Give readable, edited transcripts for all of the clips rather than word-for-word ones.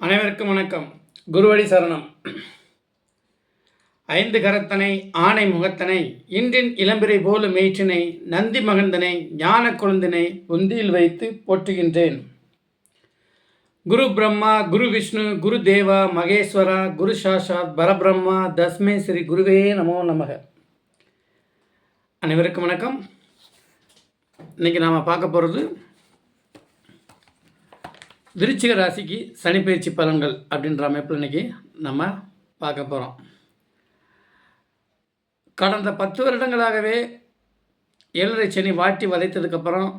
அனைவருக்கும் வணக்கம். குருவடி சரணம். ஐந்து கரத்தனை ஆணை முகத்தனை இன்றின் இளம்பிரை போலும் மேற்றினை நந்தி மகந்தனை ஞான கொழுந்தினை புந்தியில் வைத்து போற்றுகின்றேன். குரு பிரம்மா, குரு விஷ்ணு, குரு தேவா, மகேஸ்வரா, குரு சாஷாத் பரபிரம்மா, தஸ்மே ஸ்ரீ குருவே நமோ நமக. அனைவருக்கும் வணக்கம். இன்றைக்கி நாம் பார்க்க போகிறது விருச்சிக ராசிக்கு சனிப்பயிற்சி பலன்கள் அப்படின்ற அமைப்பில் இன்றைக்கி நம்ம பார்க்க போகிறோம். கடந்த 10 வருடங்களாகவே 7.5 சனி வாட்டி வதைத்ததுக்கப்புறம்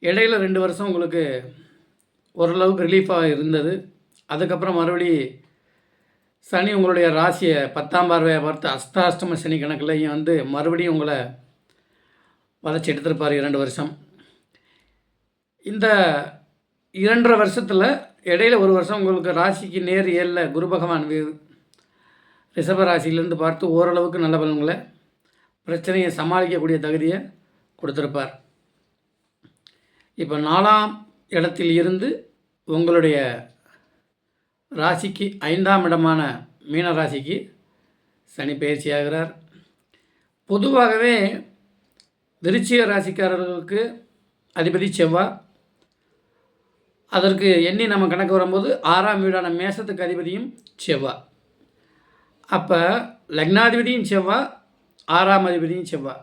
இடையில் 2 வருஷம் உங்களுக்கு ஓரளவுக்கு ரிலீஃபாக இருந்தது. அதுக்கப்புறம் மறுபடி சனி உங்களுடைய ராசியை 10ஆம் பார்வையை பார்த்து அஷ்டாஷ்டம சனி கணக்குலையும் மறுபடியும் உங்களை வதைச்சி எடுத்திருப்பார் 2 வருஷம். இந்த 2.5 வருஷத்தில் இடையில் 1 வருஷம் உங்களுக்கு ராசிக்கு நேர் 7 குரு பகவான் ரிஷப ராசியிலேருந்து பார்த்து ஓரளவுக்கு நல்ல பலன்களை பிரச்சனையை சமாளிக்கக்கூடிய தகுதியை கொடுத்துருப்பார். இப்போ 4ஆம் இடத்தில் இருந்து உங்களுடைய ராசிக்கு 5ஆம் இடமான மீன ராசிக்கு சனி பயிற்சி ஆகிறார். பொதுவாகவே விருச்சிக ராசிக்காரர்களுக்கு அதிபதி செவ்வாய், அதற்கு எண்ணி நம்ம கணக்கு வரும்போது 6ஆம் வீடான மேசத்துக்கு அதிபதியும் செவ்வாய். அப்போ லக்னாதிபதியும் செவ்வாய், 6ஆம் அதிபதியும் செவ்வாய்.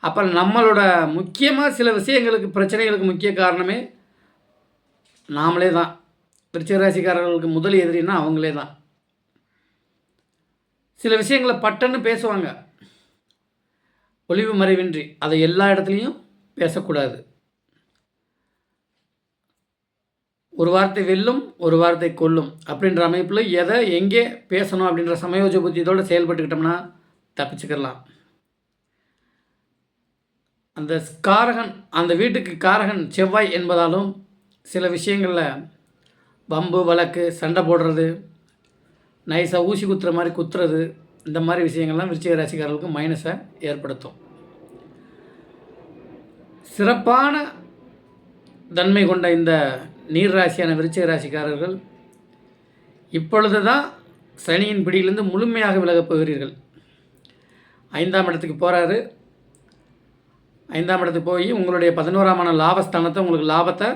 அப்போ நம்மளோட முக்கியமாக சில விஷயங்களுக்கு பிரச்சனைகளுக்கு முக்கிய காரணமே நாமளே தான். விருச்சிக ராசிக்காரர்களுக்கு முதல் எதிரின்னா அவங்களே தான். சில விஷயங்களை பட்டன்னு பேசுவாங்க, ஒளிவு மறைவின்றி. அதை எல்லா இடத்துலையும் பேசக்கூடாது. ஒரு வார்த்தை வெல்லும், ஒரு வார்த்தை கொல்லும் அப்படின்ற அமைப்பில் எதை எங்கே பேசணும் அப்படின்ற சமயோஜ புத்தியோடு செயல்பட்டுக்கிட்டோம்னா தப்பிச்சுக்கலாம். அந்த காரகன், அந்த வீட்டுக்கு காரகன் செவ்வாய் என்பதாலும் சில விஷயங்களில் வம்பு வழக்கு, சண்டை போடுறது, நைஸாக ஊசி குத்துற மாதிரி குத்துறது, இந்த மாதிரி விஷயங்கள்லாம் விருச்சிக ராசிக்காரர்களுக்கு மைனஸை ஏற்படுத்தும். சிறப்பான தன்மை கொண்ட இந்த நீர் ராசியான விருச்சிக ராசிக்காரர்கள் இப்பொழுது தான் சனியின் பிடியிலிருந்து முழுமையாக விலகப் போகிறீர்கள். 5ஆம் இடத்துக்கு போகிறாரு. 5ஆம் இடத்துக்கு போய் உங்களுடைய 11ஆமான லாபஸ்தானத்தை, உங்களுக்கு லாபத்தை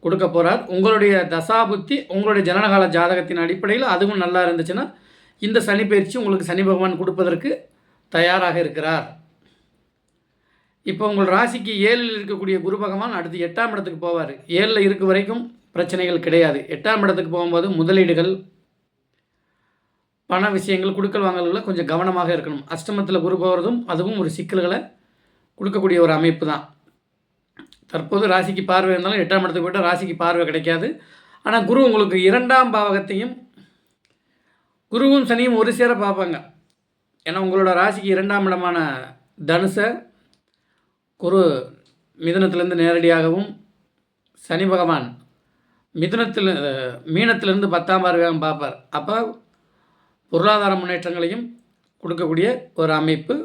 கொடுக்க போகிறார். உங்களுடைய தசாபுத்தி, உங்களுடைய ஜனனகால ஜாதகத்தின் அடிப்படையில் அதுவும் நல்லா இருந்துச்சுன்னா இந்த சனி பயிற்சி உங்களுக்கு சனி பகவான் கொடுப்பதற்கு தயாராக இருக்கிறார். இப்போ உங்கள் ராசிக்கு 7ல் இருக்கக்கூடிய குரு பகவான் அடுத்து 8ஆம் இடத்துக்கு போவார். 7ல் இருக்க வரைக்கும் பிரச்சனைகள் கிடையாது. 8ஆம் இடத்துக்கு போகும்போது முதலீடுகள், பண விஷயங்கள், கொடுக்கல் வாங்கல்களில் கொஞ்சம் கவனமாக இருக்கணும். அஷ்டமத்தில் குரு போகிறதும் அதுவும் ஒரு சிக்கல்களை கொடுக்கக்கூடிய ஒரு அமைப்பு தான். தற்போது ராசிக்கு பார்வை இருந்தாலும் 8ஆம் இடத்துக்கு போய்ட்டால் ராசிக்கு பார்வை கிடைக்காது. ஆனால் குரு உங்களுக்கு 2ஆம் பாவகத்தையும், குருவும் சனியும் ஒரு சேர பார்ப்பாங்க. ஏன்னா உங்களோட ராசிக்கு 2ஆம் இடமான தனுசை குரு மிதுனத்திலேருந்து நேரடியாகவும், சனி பகவான் மீனத்திலிருந்து 10ஆம் பார்வையாகவும் பார்ப்பார். அப்போ பொருளாதார முன்னேற்றங்களையும் கொடுக்கக்கூடிய ஒரு அமைப்பு.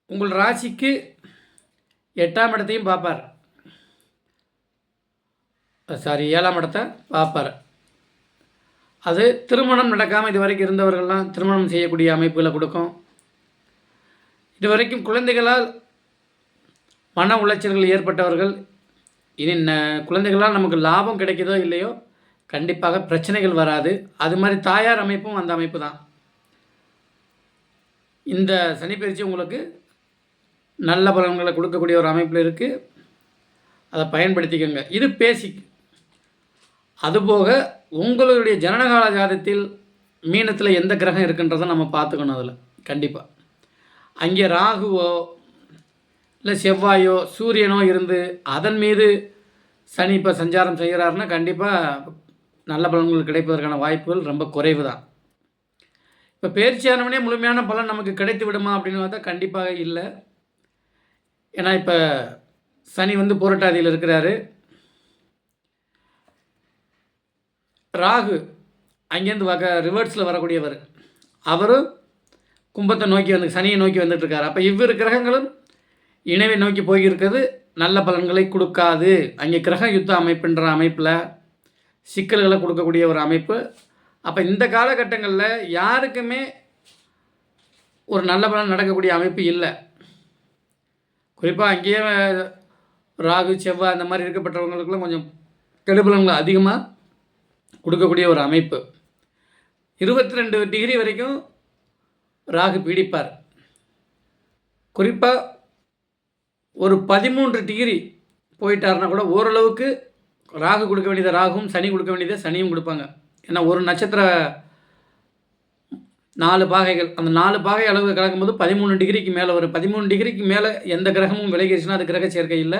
உங்கள் ராசிக்கு 8ஆம் இடத்தையும் பார்ப்பார், 7ஆம் இடத்தை பார்ப்பார். அது திருமணம் நடக்காமல் இது வரைக்கும் இருந்தவர்கள்லாம் திருமணம் செய்யக்கூடிய அமைப்புகளை கொடுக்கும். இதுவரைக்கும் குழந்தைகளால் மன உளைச்சல்கள் ஏற்பட்டவர்கள் இனி குழந்தைகளால் நமக்கு லாபம் கிடைக்குதோ இல்லையோ கண்டிப்பாக பிரச்சனைகள் வராது. அது மாதிரி தாயார் அமைப்பும் அந்த அமைப்பு தான். இந்த சனி பயிற்சி உங்களுக்கு நல்ல பலன்களை கொடுக்கக்கூடிய ஒரு அமைப்பில் இருக்குது. அதை பயன்படுத்திக்கோங்க. இது பேசிக். அதுபோக உங்களுடைய ஜனனகால ஜாதத்தில் மீனத்தில் எந்த கிரகம் இருக்குன்றதை நம்ம பார்த்துக்கணும். அதில் கண்டிப்பாக அங்கே ராகுவோ இல்லை செவ்வாயோ சூரியனோ இருந்து அதன் மீது சனி இப்போ சஞ்சாரம் செய்கிறாருன்னா கண்டிப்பாக நல்ல பலன்கள் கிடைப்பதற்கான வாய்ப்புகள் ரொம்ப குறைவு தான். இப்போ பயிற்சியானவனே முழுமையான பலன் நமக்கு கிடைத்து விடுமா அப்படின்னு பார்த்தா கண்டிப்பாக இல்லை. ஏன்னா இப்போ சனி புரட்டாதியில் இருக்கிறாரு. ராகு அங்கேருந்து ரிவர்ஸில் வரக்கூடியவர், அவரும் கும்பத்தை நோக்கி சனியை நோக்கி வந்துட்டுருக்கார். அப்போ இவ்விரு கிரகங்களும் இணைவை நோக்கி போயிருக்கிறது நல்ல பலன்களை கொடுக்காது. அங்கே கிரக யுத்த அமைப்புன்ற அமைப்பில் சிக்கல்களை கொடுக்கக்கூடிய ஒரு அமைப்பு. அப்போ இந்த காலகட்டங்களில் யாருக்குமே ஒரு நல்ல பலன் நடக்கக்கூடிய அமைப்பு இல்லை. குறிப்பாக அங்கேயே ராகு செவ்வாய் அந்த மாதிரி இருக்கப்பட்டவங்களுக்குலாம் கொஞ்சம் கெடுபலன்களை அதிகமாக கொடுக்கக்கூடிய ஒரு அமைப்பு. 22 டிகிரி வரைக்கும் ராகு பீடிப்பார். குறிப்பாக ஒரு 13 டிகிரி போயிட்டாருன்னா கூட ஓரளவுக்கு ராகு கொடுக்க வேண்டியதை ராகுவும், சனி கொடுக்க வேண்டியதை சனியும் கொடுப்பாங்க. ஏன்னா ஒரு நட்சத்திர 4 பாகைகள், அந்த 4 பாகை அளவு கலக்கும்போது 13 டிகிரிக்கு மேலே வரும். 13 டிகிரிக்கு மேலே எந்த கிரகமும் விலகிடுச்சுன்னா அது கிரக சேர்க்கை இல்லை.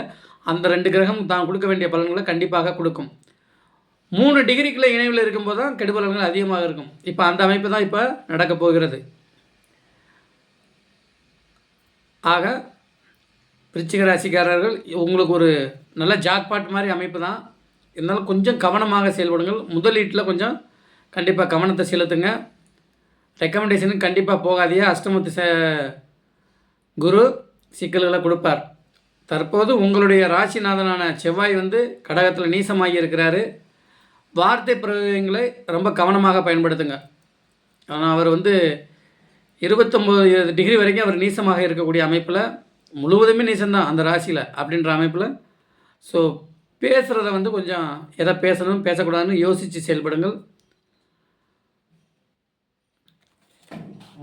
அந்த 2 கிரகமும் தான் கொடுக்க வேண்டிய பலன்களை கண்டிப்பாக கொடுக்கும். 3 டிகிரிக்குள்ளே இணைவில் இருக்கும்போது தான் கெடுபலன்கள் அதிகமாக இருக்கும். இப்போ அந்த அமைப்பு தான் இப்போ நடக்கப் போகிறது. ஆக விருச்சிக ராசிக்காரர்கள் உங்களுக்கு ஒரு நல்ல ஜாக்பாட் மாதிரி அமைப்பு தான். இருந்தாலும் கொஞ்சம் கவனமாக செயல்படுங்கள். முதலீட்டில் கொஞ்சம் கண்டிப்பாக கவனத்தை செலுத்துங்க. ரெக்கமெண்டேஷனுக்கு கண்டிப்பாக போகாதீங்க. அஷ்டமத்து குரு சிக்கல்களை கொடுப்பார். தற்போது உங்களுடைய ராசிநாதனான செவ்வாய் கடகத்தில் நீசமாகி இருக்கிறாரு. வார்த்தை பிரயோகங்களை ரொம்ப கவனமாக பயன்படுத்துங்க. ஆனால் அவர் 29 டிகிரி வரைக்கும் அவர் நீசமாக இருக்கக்கூடிய அமைப்பில், முழுவதுமே நீசம்தான் அந்த ராசியில் அப்படின்ற அமைப்பில். ஸோ பேசுகிறத கொஞ்சம் எதை பேசணும் பேசக்கூடாதுன்னு யோசித்து செயல்படுங்கள்.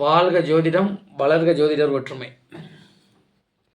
வாழ்க ஜோதிடம், வளர்க ஜோதிடர் ஒற்றுமை.